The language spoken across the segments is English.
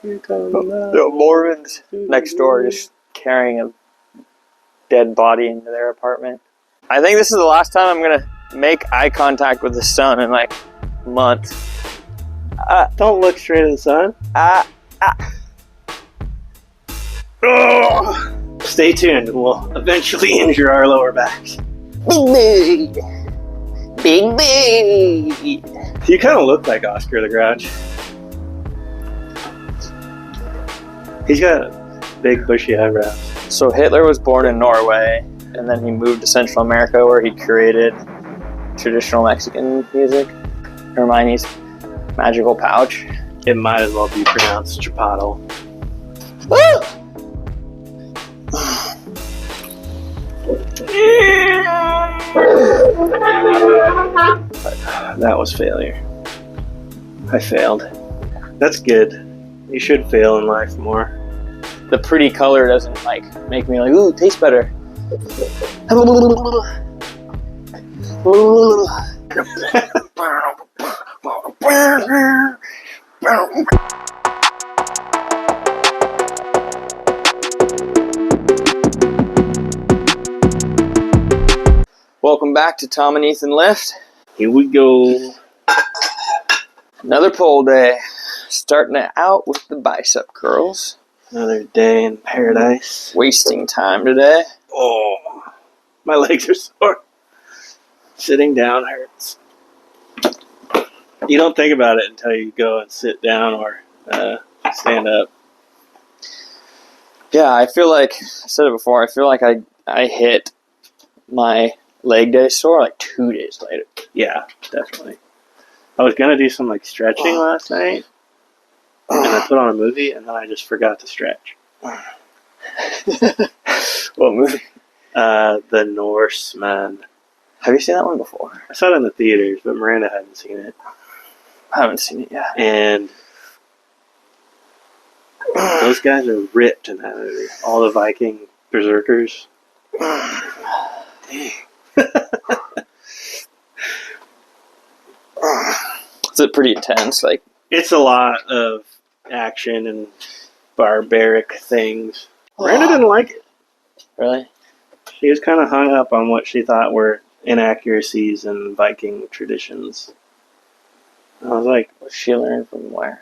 The Mormons next door just carrying a dead body into their apartment. I think this is the last time I'm gonna make eye contact with the sun in like months. Don't look straight at the sun. Stay tuned. We'll eventually injure our lower backs. Big big. You kind of look like Oscar the Grouch. He's got big bushy eyebrows. So Hitler was born in Norway, and then he moved to Central America where he created traditional Mexican music. Hermione's magical pouch. It might as well be pronounced Chipotle. Woo! That was failure. I failed. That's good. You should fail in life more. The pretty color doesn't like make me like, ooh, it tastes better. Welcome back to Tom and Ethan Lift. Here we go. Another pole day. Starting it out with the bicep curls. Another day in paradise. Wasting time today. Oh, my legs are sore. Sitting down hurts. You don't think about it until you go and sit down or stand up. Yeah, I feel like, I said it before, I feel like I hit my leg day sore like 2 days later. Yeah, definitely. I was going to do some like stretching last night. And I put on a movie, and then I just forgot to stretch. What movie? The Norsemen. Have you seen that one before? I saw it in the theaters, but Miranda hadn't seen it. I haven't seen it yet. And those guys are ripped in that movie. All the Viking berserkers. Is it pretty intense? Like, it's a lot of action and barbaric things. Miranda didn't like it. Really? She was kind of hung up on what she thought were inaccuracies in Viking traditions. I was like, What she learned from where?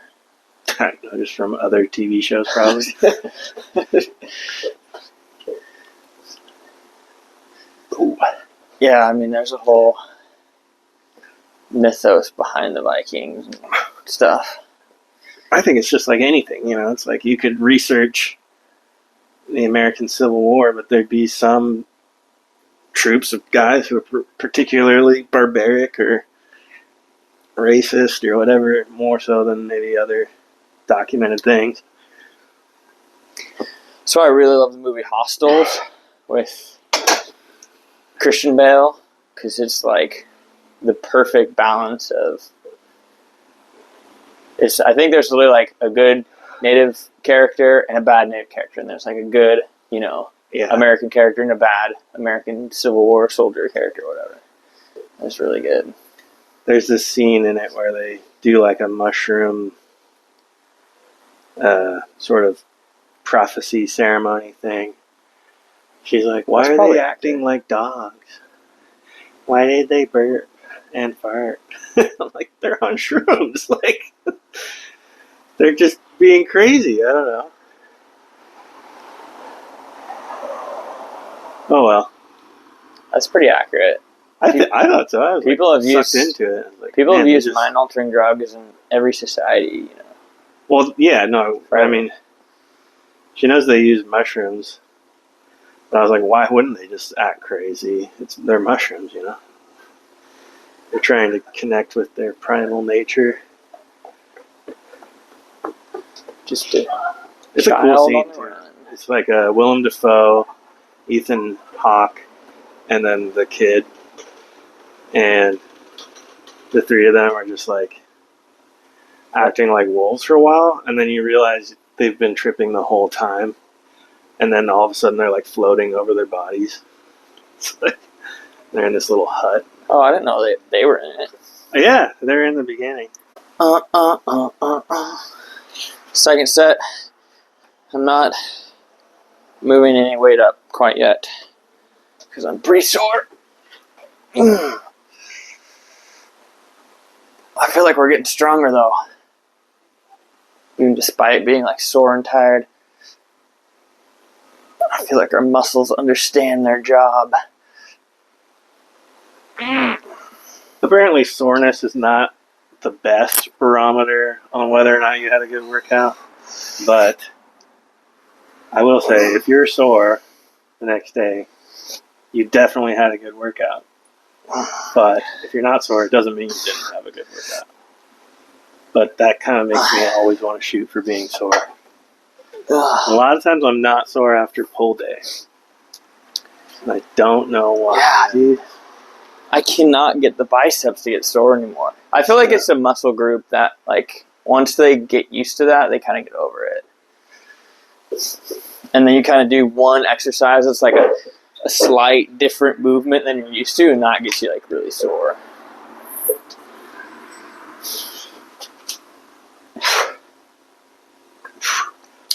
I don't know, just from other TV shows, probably. Ooh. Yeah, I mean, there's a whole mythos behind the Vikings and stuff. I think it's just like anything, you know. It's like you could research the American Civil War, but there'd be some troops of guys who are particularly barbaric or racist or whatever, more so than maybe other documented things. So I really love the movie Hostels with Christian Bale, because it's like the perfect balance of... I think there's really like a good native character and a bad native character, and there's like a good, American character and a bad American Civil War soldier character or whatever. It's really good. There's this scene in it where they do like a mushroom sort of prophecy ceremony thing. She's like, why are they acting like dogs? Why did they burp and fart? I'm like, they're on shrooms. Like, they're just being crazy. I don't know. Oh well. That's pretty accurate. I thought so. I was people have sucked used into it. Like, people have used mind-altering drugs in every society, Well, yeah, no. Right. I mean, she knows they use mushrooms. But I was like, why wouldn't they just act crazy? They're mushrooms, They're trying to connect with their primal nature. It's a cool scene, too. It's like Willem Dafoe, Ethan Hawke, and then the kid. And the three of them are just like acting like wolves for a while. And then you realize they've been tripping the whole time. And then all of a sudden they're like floating over their bodies. It's like they're in this little hut. Oh, I didn't know they were in it. Yeah, they're in the beginning. Second set, I'm not moving any weight up quite yet because I'm pretty sore. I feel like we're getting stronger though, even despite being like sore and tired. I feel like our muscles understand their job. Apparently, soreness is not the best barometer on whether or not you had a good workout, but I will say, if you're sore the next day, you definitely had a good workout. But if you're not sore, it doesn't mean you didn't have a good workout. But that kind of makes me always want to shoot for being sore. A lot of times I'm not sore after pull day. And I don't know why. Yeah, dude. I cannot get the biceps to get sore anymore. I feel like it's a muscle group that, like, once they get used to that, they kind of get over it. And then you kind of do one exercise that's like a slight different movement than you're used to, and that gets you, like, really sore.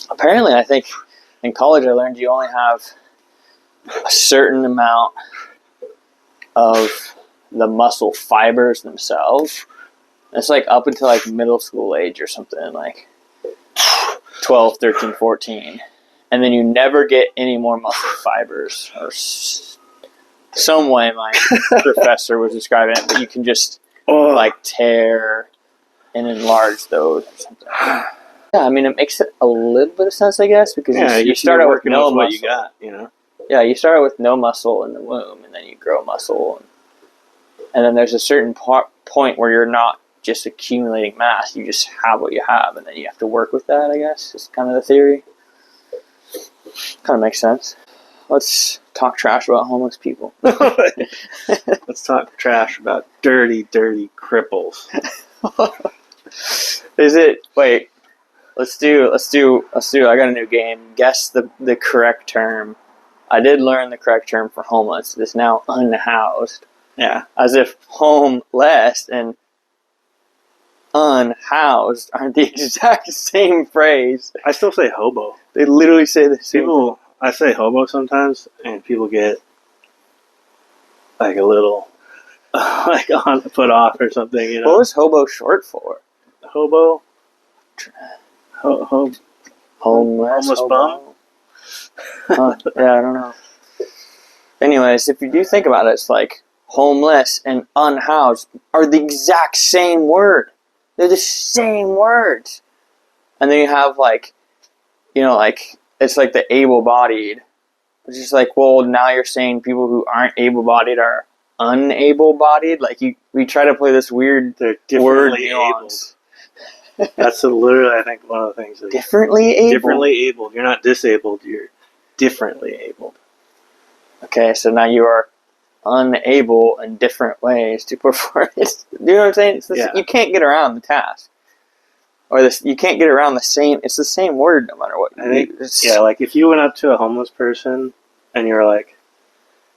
Apparently, I think in college I learned you only have a certain amount of the muscle fibers themselves. It's like up until like middle school age or something, like 12, 13, 14. And then you never get any more muscle fibers, or some way my professor was describing it, but you can just like tear and enlarge those or something. Yeah, I mean, it makes it a little bit of sense, I guess, because you start out with no muscle. What you got, you know? Yeah, you start out with no muscle in the womb, and then you grow muscle. And then there's a certain point where you're not just accumulating mass, you just have what you have, and then you have to work with that, I guess, is kind of the theory. Kind of makes sense. Let's talk trash about homeless people. Let's talk trash about dirty, dirty cripples. Is it, wait, let's do, I got a new game. Guess the correct term. I did learn the correct term for homeless. It is now unhoused. Yeah. As if homeless and unhoused aren't the exact same phrase. I still say hobo. They literally say the same thing. I say hobo sometimes, and people get like a little like on put off or something, you know. What was hobo short for? Hobo? Homeless hobo. Bum? Yeah, I don't know. Anyways, if you do think about it, it's like homeless and unhoused are the exact same word. They're the same words. And then you have like, you know, like, it's like the able-bodied. It's just like, well, now you're saying people who aren't able-bodied are unable-bodied? Like, we try to play this weird word nuance. That's literally, I think, one of the things. Differently able? Differently abled. You're not disabled, you're differently abled. Okay, so now you are unable in different ways to perform it. You know what I'm saying? You can't get around the task. Or you can't get around the same, it's the same word no matter what. Like if you went up to a homeless person and you were like,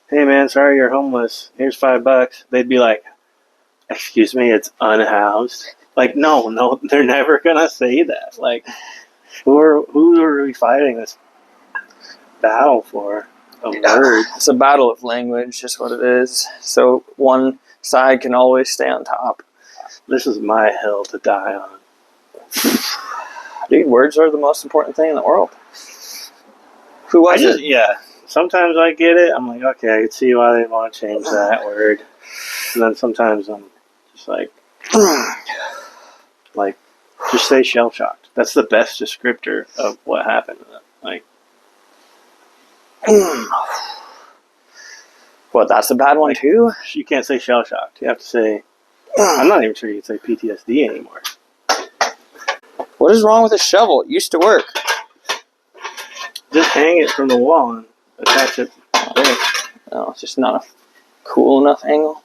hey man, sorry you're homeless, here's $5. They'd be like, excuse me, it's unhoused. Like, no, they're never gonna say that. Like, who are we fighting this battle for? A word. It's a battle of language, just what it is. So one side can always stay on top. This is my hill to die on. Dude, words are the most important thing in the world. Who was it? Yeah. Sometimes I get it. I'm like, okay, I can see why they want to change that word. And then sometimes I'm just like, just say shell-shocked. That's the best descriptor of what happened. Like, What, that's a bad one too? You can't say shell-shocked. You have to say, I'm not even sure you can say PTSD anymore. What is wrong with a shovel? It used to work. Just hang it from the wall and attach it. No, it's just not a cool enough angle.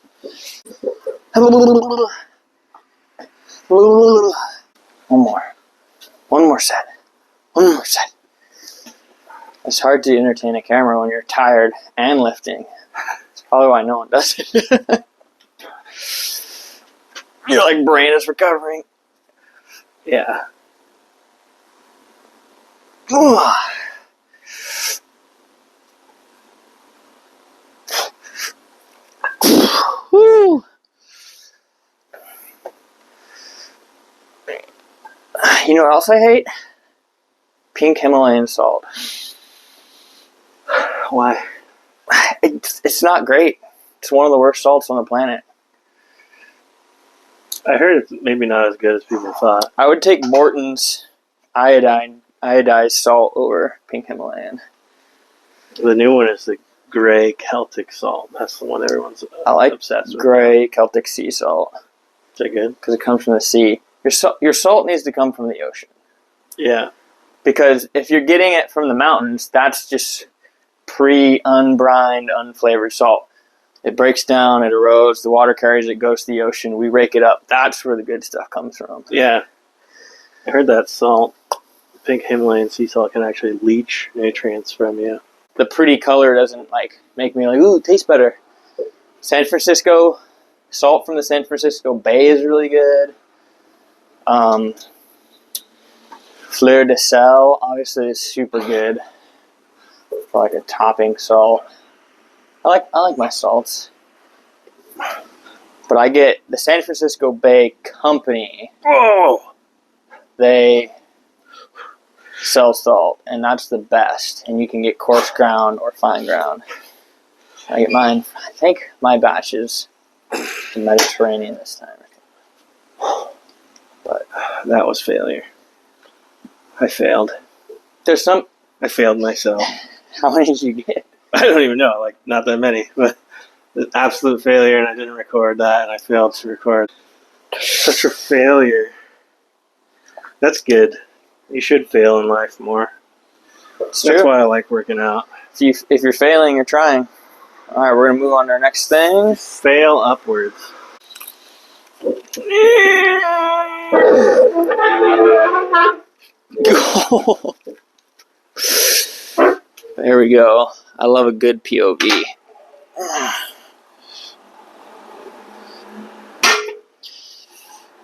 One more set. It's hard to entertain a camera when you're tired and lifting. That's probably why no one does it. Your brain is recovering. Yeah. Woo. You know what else I hate? Pink Himalayan salt. Why? It's not great. It's one of the worst salts on the planet. I heard it's maybe not as good as people thought. I would take Morton's iodized salt over Pink Himalayan. The new one is the gray Celtic salt. That's the one everyone's obsessed with. Gray Celtic sea salt. Is that good? Because it comes from the sea. Your salt needs to come from the ocean. Yeah. Because if you're getting it from the mountains, that's just unbrined, unflavored salt. It breaks down, it erodes, the water carries it, goes to the ocean, we rake it up. That's where the good stuff comes from. Yeah. I heard that salt, pink Himalayan sea salt, can actually leach nutrients from you. The pretty color doesn't make me ooh, it tastes better. San Francisco, salt from the San Francisco Bay is really good. Fleur de Sel, obviously, is super good for a topping salt. I like my salts, but I get the San Francisco Bay Company. Oh, they sell salt, and that's the best. And you can get coarse ground or fine ground. I get mine. I think my batch is the Mediterranean this time. But that was failure. I failed. I failed myself. How many did you get? I don't even know, not that many, but the absolute failure, and I didn't record that, and I failed to record. Such a failure. That's good. You should fail in life more. That's why I like working out. If you're failing, you're trying. All right, we're going to move on to our next thing. Fail upwards. There we go. I love a good POV.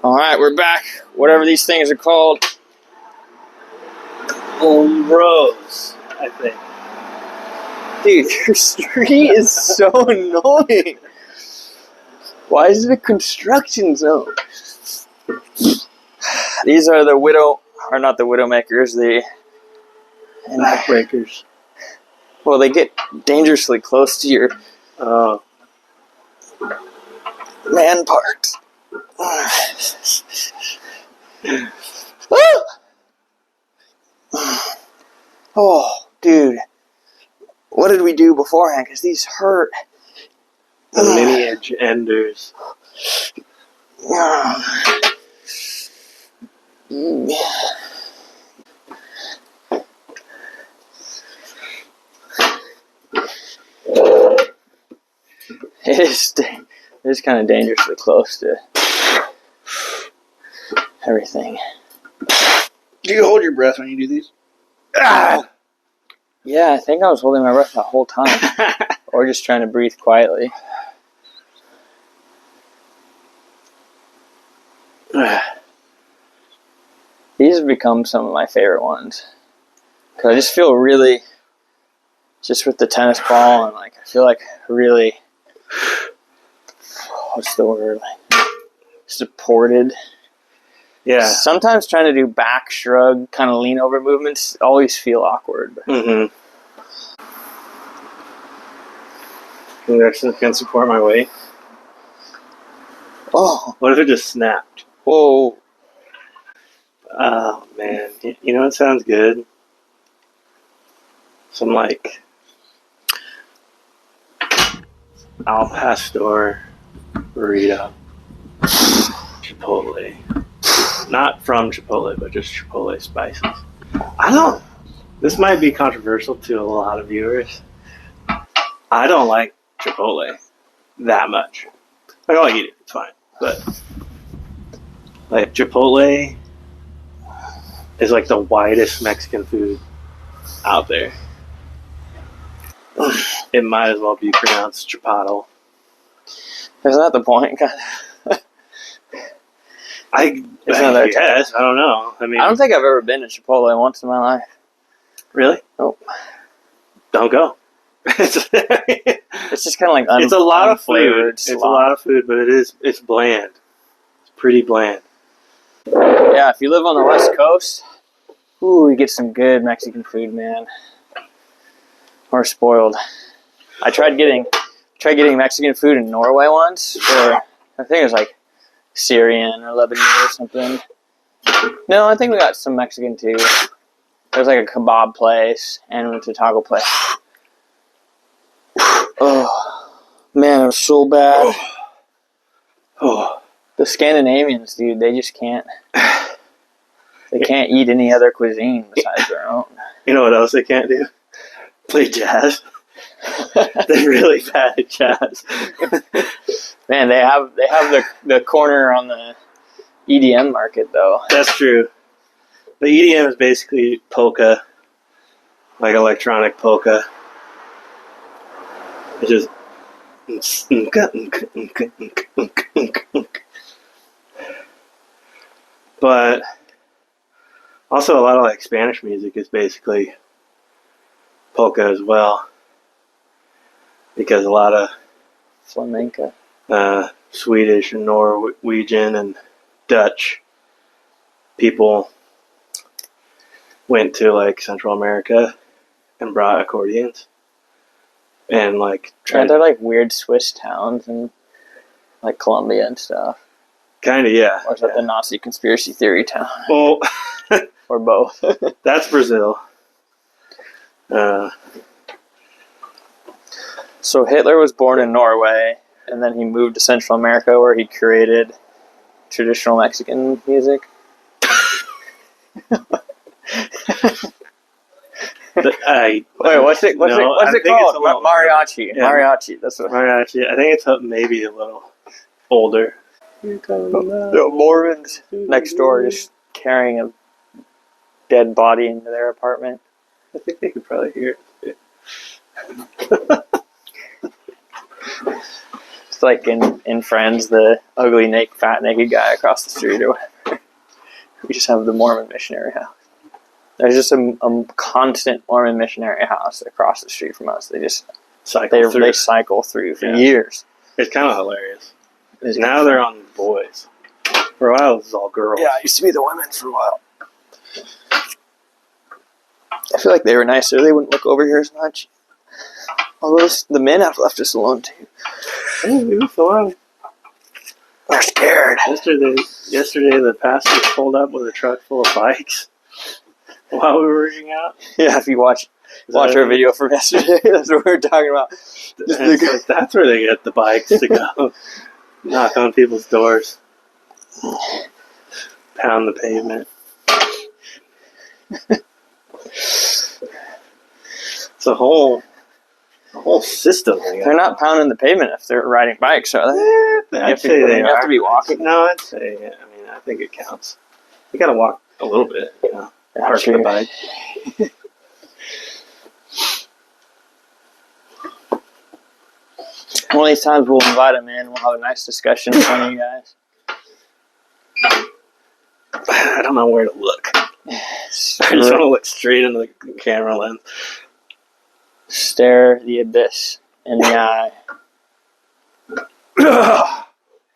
All right, we're back. Whatever these things are called. Bros, I think. Dude, your street is so annoying. Why is it a construction zone? These are the not the Widowmakers, the backbreakers. Well, they get dangerously close to your man parts. Oh, dude. What did we do beforehand? Because these hurt. The lineage enders. It is kind of dangerously close to everything. Do you hold your breath when you do these? Yeah, I think I was holding my breath the whole time. Or just trying to breathe quietly. These have become some of my favorite ones. Because I just feel really, just with the tennis ball, and I feel really, what's the word? Supported. Yeah. Sometimes trying to do back shrug, kind of lean over movements always feel awkward. Mm-hmm. Can support my weight. Oh. What if it just snapped? Whoa. Oh, man. You know what sounds good? Some, al pastor burrito. Chipotle. Not from Chipotle, but just Chipotle spices. This might be controversial to a lot of viewers. I don't like Chipotle that much. I'll eat it, it's fine. But, Chipotle is the widest Mexican food out there. It might as well be pronounced Chipotle. Isn't that the point? I guess. I don't know. I don't think I've ever been to Chipotle once in my life. Really? Nope. Don't go. It's just kind of like it's a lot of food. unflavored It's slop. a lot of food, but it's bland. It's pretty bland. Yeah, if you live on the West Coast, ooh, you get some good Mexican food, man. We're spoiled. I tried getting Mexican food in Norway once, or I think it was like Syrian or Lebanese or something. No, I think we got some Mexican too. There was like a kebab place and we went to a taco place. Oh, man, it was so bad. Oh. The Scandinavians, dude, they just can't. They can't eat any other cuisine besides their own. You know what else they can't do? Play jazz. They're really bad at jazz. Man, they have the corner on the EDM market though. That's true. The EDM is basically polka, like electronic polka. It's just. But also a lot of like Spanish music is basically polka as well, because a lot of Flamenco. Swedish and Norwegian and Dutch people went to like Central America and brought accordions and like Yeah, they're like weird Swiss towns and like Colombia and stuff. Kind of, yeah. Or is that the Nazi conspiracy theory town? Well, or both. That's Brazil. So Hitler was born in Norway, and then he moved to Central America where he created traditional Mexican music. Wait, what's it called? Mariachi. Yeah. Mariachi. That's what. Mariachi. I think it's maybe a little older. The Mormons next door just carrying a dead body into their apartment. I think they could probably hear it. It's like in Friends, the ugly, fat, naked guy across the street or whatever. We just have the Mormon missionary house. There's just a constant Mormon missionary house across the street from us. They cycle through for years. It's kind of hilarious. Now they're on boys. For a while, it was all girls. Yeah, it used to be the women for a while. I feel like they were nicer. They wouldn't look over here as much. Although the men have left us alone too. Maybe so long. They're scared. Yesterday, the pastor pulled up with a truck full of bikes while we were working out. Yeah, if you watch our video from yesterday, that's what we were talking about. Like, that's where they get the bikes to go. Knock on people's doors. Pound the pavement. It's a whole system. They're not pounding the pavement if they're riding bikes, are they? I'd say they have to be walking. No, I'd say, I think it counts. You gotta walk a little bit, park the bike. One of these times we'll invite them in. We'll have a nice discussion in front of you guys. I don't know where to look. I just want to look straight into the camera lens. Stare the abyss in the eye.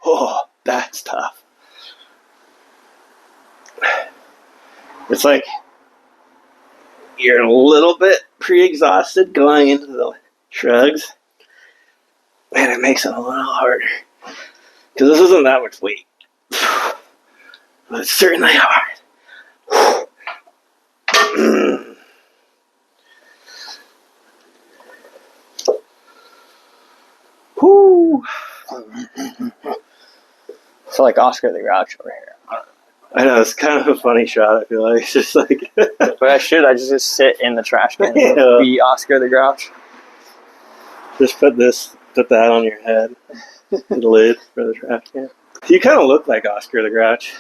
Oh, that's tough. It's like you're a little bit pre-exhausted going into the shrugs. Man, it makes it a little harder. Because this isn't that much weight. But it's certainly hard. Whoo! I feel like Oscar the Grouch over here. I know, it's kind of a funny shot, I feel like. It's just like... But I just sit in the trash can and be Oscar the Grouch. Just put that on your head. The lid for the trash can. You kind of look like Oscar the Grouch.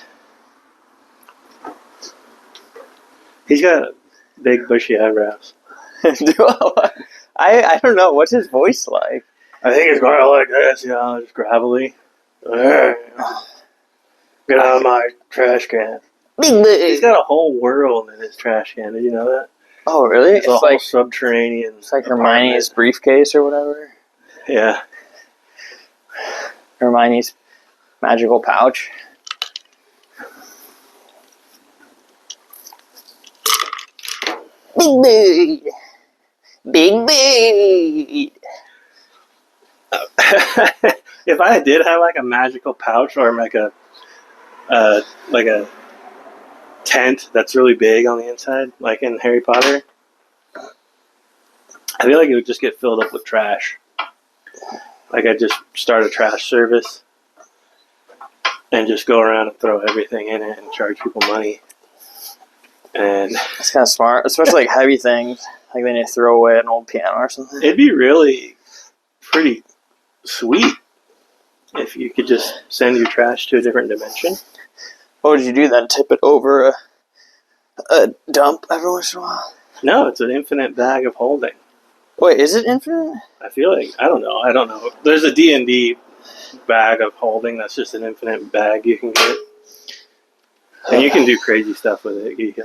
He's got big bushy eyebrows. I don't know. What's his voice like? I think it's kind of like this, just gravelly. Get out of my trash can. He's got a whole world in his trash can. Did you know that? Oh, really? It's a whole subterranean. It's like Hermione's briefcase or whatever. Yeah. Hermione's magical pouch. Big Big. Big Big. If I did have like a magical pouch or like a tent that's really big on the inside, like in Harry Potter, I feel like it would just get filled up with trash. Like I'd just start a trash service and just go around and throw everything in it and charge people money. And it's kind of smart, especially like heavy things. Like they need to throw away an old piano or something. It'd be really pretty sweet if you could just send your trash to a different dimension. What would you do then? Tip it over a dump every once in a while? No, it's an infinite bag of holding. Wait, is it infinite? I feel like I don't know. There's a D&D bag of holding that's just an infinite bag you can get, and you can do crazy stuff with it. You can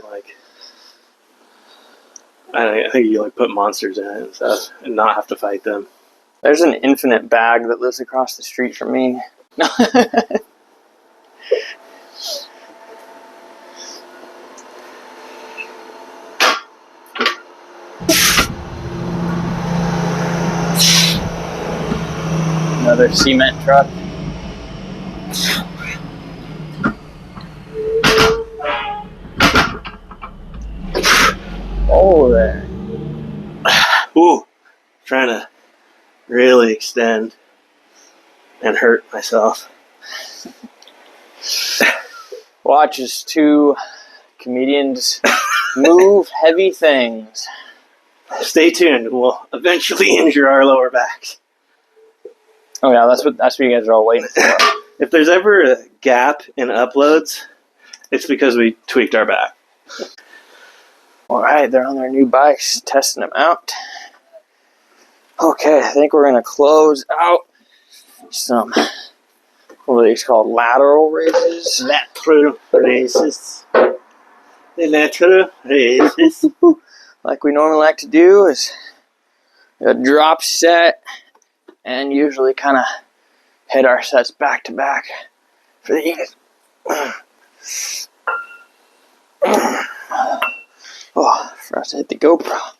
I think you put monsters in it and stuff, and not have to fight them. There's an infinite bag that lives across the street from me. Another cement truck. Oh, there. Ooh, trying to really extend and hurt myself. Watch as two comedians move heavy things. Stay tuned. We'll eventually injure our lower backs. Oh yeah, that's what you guys are all waiting for. If there's ever a gap in uploads, it's because we tweaked our back. Alright, they're on their new bikes, testing them out. Okay, I think we're going to close out some, what are these called, lateral raises? Lateral raises. The lateral raises. Like we normally like to do is a drop set and usually kind of hit our sets back to back for these. Oh, for us to hit the GoPro. I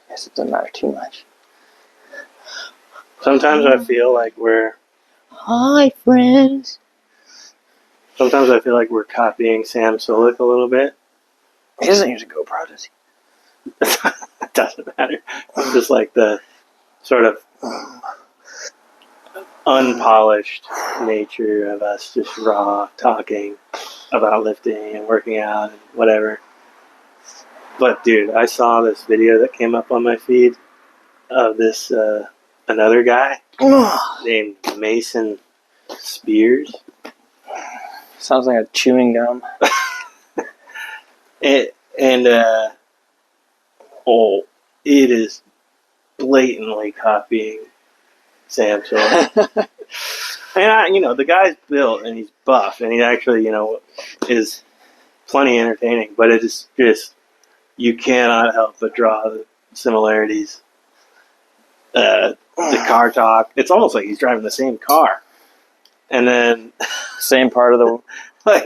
guess it doesn't matter too much. Sometimes I feel like we're... Hi, friends. Sometimes I feel like we're copying Sam Solik a little bit. He doesn't use a GoPro, does he? It doesn't matter. It's just like the sort of unpolished nature of us just raw talking about lifting and working out and whatever. But dude, I saw this video that came up on my feed of this another guy named Mason Spears. Sounds like a chewing gum. It is blatantly copying Sam Solik. And the guy's built and he's buff and he actually, is plenty entertaining, but it is just, you cannot help but draw the similarities. The car talk, it's almost like he's driving the same car. And then same part of the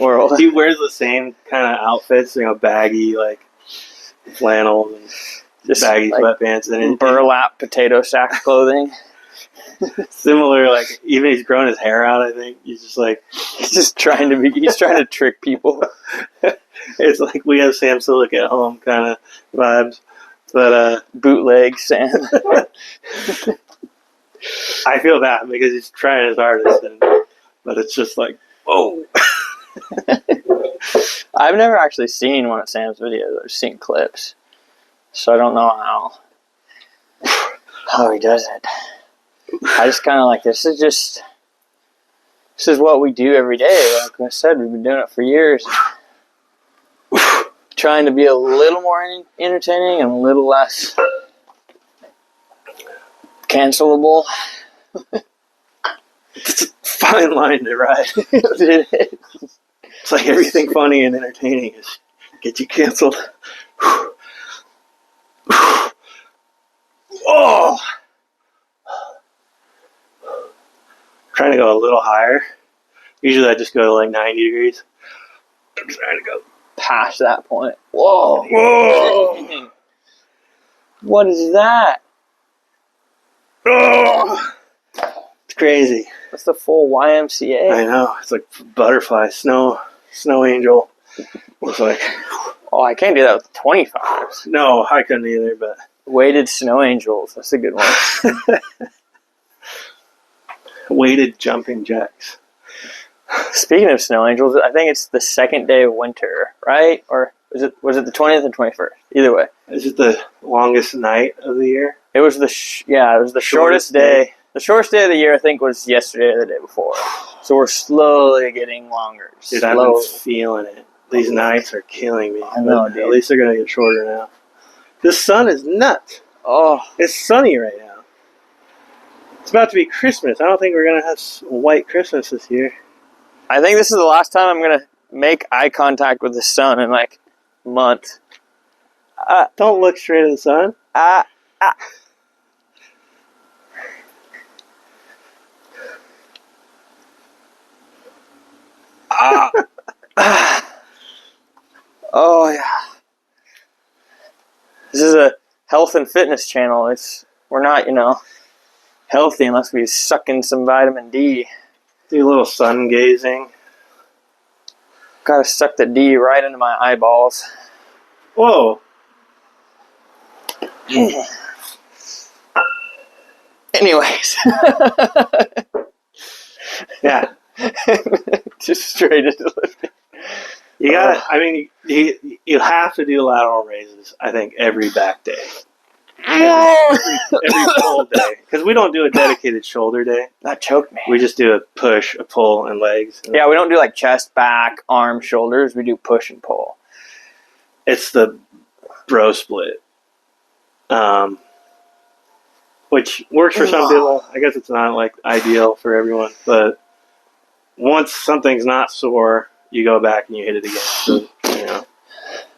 world. He wears the same kind of outfits, baggy, flannel and just baggy sweatpants and burlap potato sack clothing. Similar, even he's growing his hair out. I think he's just trying to trick people. It's like we have Sam Solik at home kind of vibes, but bootleg Sam. I feel bad because he's trying his hardest, but it's just whoa. I've never actually seen one of Sam's videos. I've seen clips, so I don't know how he does it. I just kind of this is what we do every day. Like I said, we've been doing it for years. Trying to be a little more entertaining and a little less cancelable. It's a fine line to ride. It is. It's like everything funny and entertaining is get you canceled. Oh. Trying to go a little higher. Usually I just go to like 90 degrees. I'm trying to go past that point. Whoa. Whoa. What is that? Oh. It's crazy. That's the full YMCA. I know. It's like butterfly, snow angel. It's like, oh, I can't do that with 25s. No, I couldn't either, but. Weighted snow angels. That's a good one. Weighted jumping jacks. Speaking of snow angels, I think it's the second day of winter, right? Or was it the 20th and 21st? Either way. Is it the longest night of the year? It was the shortest day. The shortest day of the year, I think, was yesterday or the day before. So we're slowly getting longer. Dude, I've been feeling it. These nights are killing me. I know, dude. At least they're going to get shorter now. The sun is nuts. Oh. It's sunny right now. It's about to be Christmas. I don't think we're going to have a white Christmas this year. I think this is the last time I'm going to make eye contact with the sun in like a month. Don't look straight at the sun. Oh, yeah. This is a health and fitness channel. We're not, healthy unless we suck in some vitamin D. Do a little sun gazing. Gotta suck the D right into my eyeballs. Whoa. Anyways. Yeah. Just straight into lifting. You gotta, you have to do lateral raises, I think, every back day. Every full day. Because we don't do a dedicated shoulder day. That choked me. We just do a push, a pull, and legs. Yeah, we don't do like chest, back, arm, shoulders. We do push and pull. It's the bro split. Which works for some people. I guess it's not like ideal for everyone. But once something's not sore, you go back and you hit it again. So,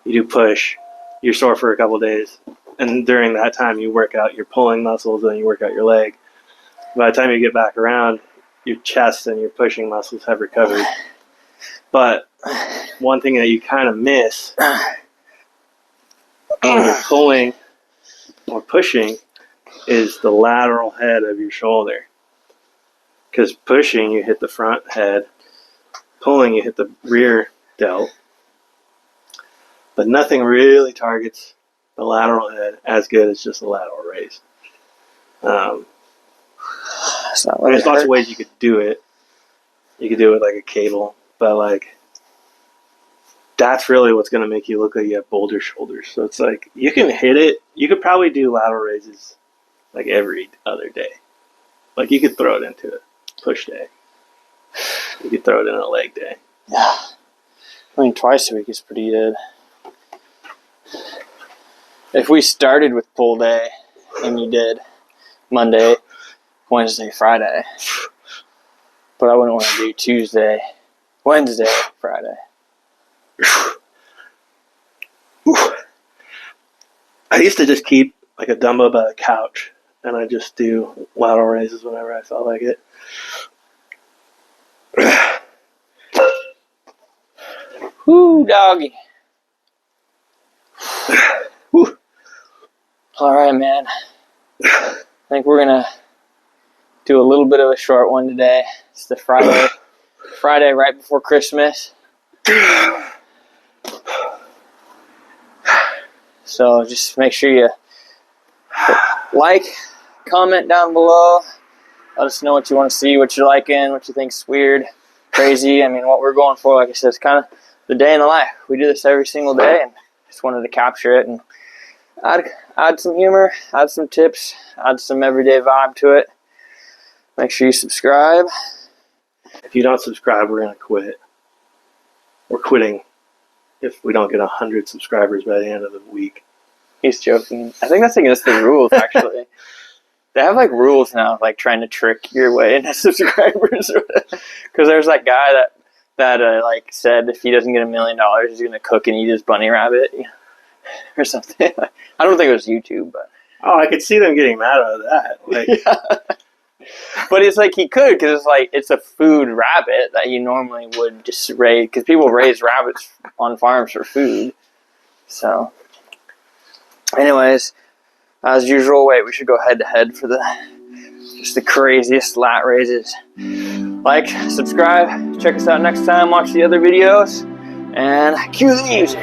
you do push. You're sore for a couple of days. And during that time, you work out your pulling muscles and you work out your leg. By the time you get back around, your chest and your pushing muscles have recovered. But one thing that you kind of miss when you're pulling or pushing is the lateral head of your shoulder. Because pushing, you hit the front head. Pulling, you hit the rear delt. But nothing really targets the lateral head as good as just a lateral raise. There's lots of ways you could do it. You could do it like a cable, but like that's really what's going to make you look like you have boulder shoulders. So it's like you can hit it. You could probably do lateral raises like every other day. Like you could throw it into a push day. You could throw it in a leg day. Yeah. Twice a week is pretty good. If we started with pull day and you did Monday, Wednesday, Friday, but I wouldn't want to do Tuesday, Wednesday, Friday. I used to just keep like a dumbbell by the couch and I just do lateral raises whenever I felt like it. Whoo, doggy. All right, man. I think we're going to do a little bit of a short one today. It's the Friday right before Christmas. So just make sure you like, comment down below. Let us know what you want to see, what you're liking, what you think's weird, crazy. What we're going for, like I said, is kind of the day in the life. We do this every single day, and just wanted to capture it and add some humor, add some tips, add some everyday vibe to it. Make sure you subscribe. If you don't subscribe, we're going to quit. We're quitting if we don't get 100 subscribers by the end of the week. He's joking. I think that's against the rules, actually. They have like rules now, like trying to trick your way into subscribers. Because there's that guy that like said if he doesn't get $1 million, he's going to cook and eat his bunny rabbit or something. I don't think it was YouTube, but Oh, I could see them getting mad about that. Like, Yeah. But it's like he could, because it's like it's a food rabbit that you normally would just raise, because people raise rabbits on farms for food. So, anyways, as usual, we should go head to head for the craziest lat raises. Like, subscribe, check us out next time, watch the other videos, and cue the music.